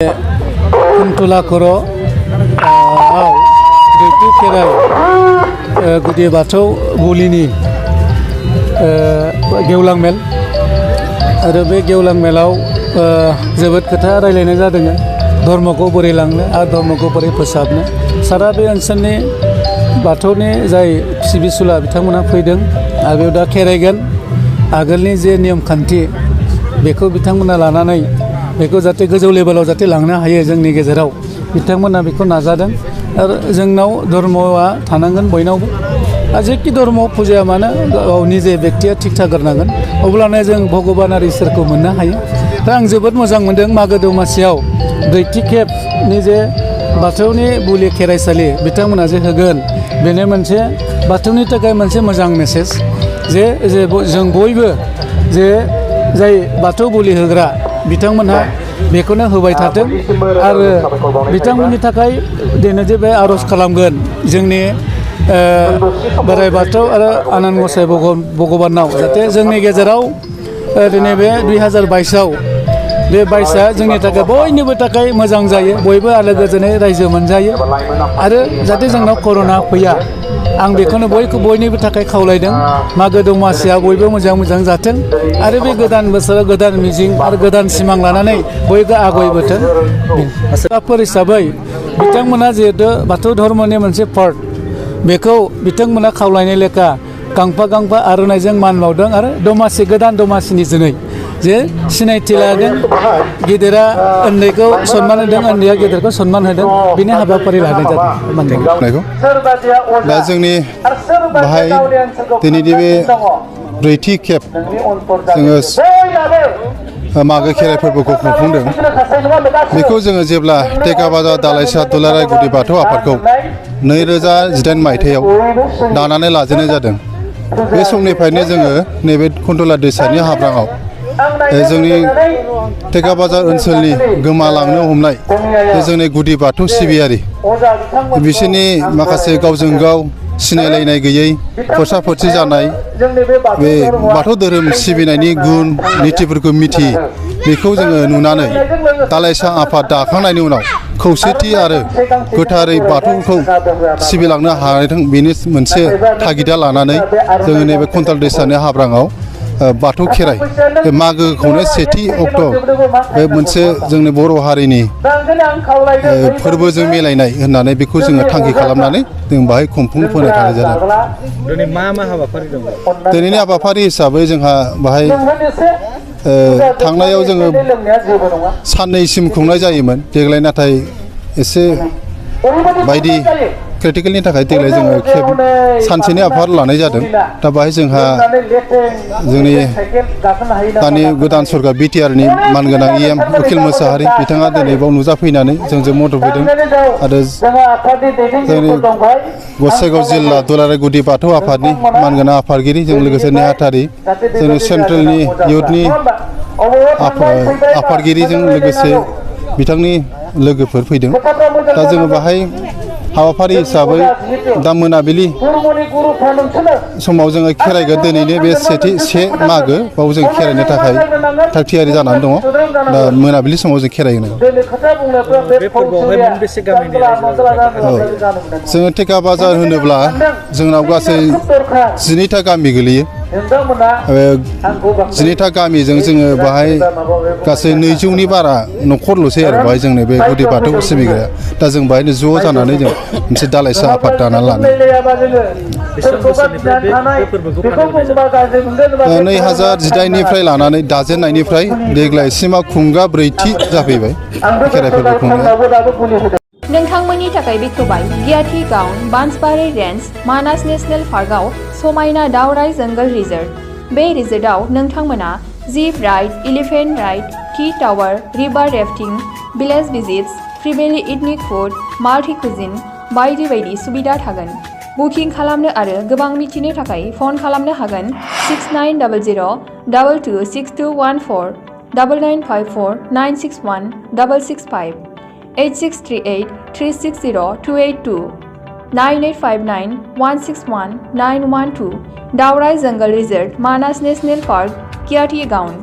कुंतला खर' दैथि खेराइ गुदि बाथौ बुलिनि गेवलां मेल आरो बे गेवलां मेलाव जोबोद खोथा रायलायनाय जादों धर्मखौ बोरै लांनो आरो धर्मखौ बोरै फोसाबनो सारा बे ओनसोलनि बाथौनि जाय सिबिसुला बिथांमोना फैदों आरो बेयाव दा खेराइगोन आगोलनि जे नियम खान्थि बेखौ बिथांमोना लानानै बेखौ जाहाथे गोजौ लेभेलाव जाहाथे लांनो हायो जोंनि गेजेराव बिथांमोना बेखौ नाजादों आरो जोंनाव धर्मआ थानांगोन बयनावबो आरो जेखि धर्म फुजाया मानो गावनि जे बेक्तिया थिग थाग्रोनांगोन अब्लानो जों भगबान आरो इसोरखौ मोननो हायो दा आं जोबोद मोजां मोनदों मागो दमासियाव दैथि खेबनि जे बाथौनि बुलि खेराइसालि बिथांमोना जे होगोन बेनो मोनसे बाथौनि थाखाय मोनसे मोजां मेसेज जे जों बयबो जे जाय बाथौ बुलि होग्रा बिथांमोनहा बेखौनो होबाय थाथों आरो बिथांमोननि थाखाय दिनै जे बे आर'ज खालामगोन जोंनि बोराइ बाथौ आरो आनान गसाइ भगबानाव जाहाथे जोंनि गेजेराव दिनै बे 2022आव बे बाइसआ जोंनि थाखाय बयनिबो थाखाय मोजां जायो बयबो आलो गोजोनै रायजो मोनजायो आरो जाहाथे जोंनाव कर'ना फैया आं बेखौनो बयनिबो थाखाय खावलायदों मागो दमासिया बयबो मोजां जाथों आरो बे गोदान बोसोराव गोदान मिजिं आरो गोदान सिमां लानानै बयबो आगयबोथों आसाफोर हिसाबै बिथांमोना जिहेतु बाथौ धर्मनि मोनसे पार्ट बेखौ बिथांमोना खावलायनाय लेखा गांफा आर'नाइजों मान बावदों आरो दमासि गोदान दमासिनि जुनै जे सिनायथि लादों गेदेरा उन्दैखौ सन्मान होदों उन्दैया गेदेरखौ सन्मान होदों बेनि हाबाफारि लानाय जादों दा जोंनि बाहाय दिनैनि बे ब्रैथि खेब जोङो मागो खेराइ फोरबोखौ खुंफुंदों बेखौ जोङो जेब्ला टेकाबाजार दालाइसा दुलाराय गुदि बाथौ आफादखौ 2018 मायथाइयाव दानानै लाजेननाय जादों बे समनिफ्रायनो जोङो नैबे कुन्तला दैसानि हाब्राङाव जोंनि टेकाबाजार ओनसोलनि गोमालांनो हमनाय जोंनि गुदि बाथौ सिबियारि बिसोरनि माखासे गावजों गाव सिनायलायनाय गैयै फोरसा फोरसि जानाय बे बाथौ धोरोम सिबिनायनि गुन नितिफोरखौ मिथियै बेखौ जोङो नुनानै दालाइसा आफाद दाखांनायनि उनाव खौसेथि आरो गोथारै बाथौखौ सिबिलांनो हाथों बेनि मोनसे थागिदा लानानै जोङो नैबे कुन्तला दैसानि हाब्राङाव बाथौ खेराइ बे मागोखौनो सेथि अक्ट' बे मोनसे जोंनि बर' हारिनि फोरबोजों मिलायनाय होननानै बेखौ जोङो थांखि खालामनानै जों बाहाय खुंफुंफोनो थानाय जादों दिनै मा हाबाफारि दं दिनैनि हाबाफारि हिसाबै जोंहा बाहाय थांनायाव जोङो साननैसिम खुंनाय जायोमोन देग्लाय नाथाय एसे बायदि क्रिटिकेलनि थाखाय देग्लाय जोङो खेब सानसेनि हाबाफारि लानाय जादों दा बाहाय जोंहा जोंनि दानि गोदान सरकार बिटिआरनि मानगोनां EM उखिल मोसाहारि बिथाङा दिनै बाव नुजाफैनानै जोंजों मदद होदों आरो जोंनि गसाइगाव जिल्ला दुलाराय गुदि बाथौ आफादनि मानगोनां आफादगिरिजों लोगोसे नेहाथारि जोंनि सेन्ट्रेलनि इउथनि आफादगिरिजों लोगोसे बिथांनि लोगोफोर फैदों दा जोङो बाहाय हाबाफारि हिसाबै दा मोनाबिलि समाव जोङो खेराइगोन दिनैनो बे से मागो बाव जों खेराइनो थाखाय थाग थियारि जानानै दङ दा मोनाबिलि समाव जों खेराइगोन जोङो टेकाबाजार होनोब्ला जोंनाव गासै 12था गामि गोलैयो 12था गामिजों जोङो बाहाय गासै 200नि बारा न'खरल'सै आरो बाहाय जोंनि बे गुदि बाथौ सिबिग्राया दा जों बाहायनो ज' जानानै जों मोनसे दालाइसा आफाद दानानै लानो 2018निफ्राय लानानै दाजेननायनिफ्राय देग्लायसिमाव खुंगा ब्रैथि जाफैबाय खेराइ फोरबो खुंनाया नोंथांमोननि थाखाय बेखेवबाय गियाथि गाउन बांसबारि रेन्ज मानास नेशनेल पार्कआव समायना दावराइ जंगल रिजर्ट बे रिजर्टआव नोंथांमोना zip ride elephant ride tea tower river rafting village visits फ्रिबेलि इथनिक फुड माल्टी कुजिन बायदि बायदि सुबिदा थागोन बुकिं खालामनो आरो गोबां मिथिनो थाखाय फन खालामनो हागोन 6900226214 9954961665 8638 360 282 9859 161 912 दावराइ जंगल रिजर्ट मानास नेशनेल पार्क गियाथि गाउन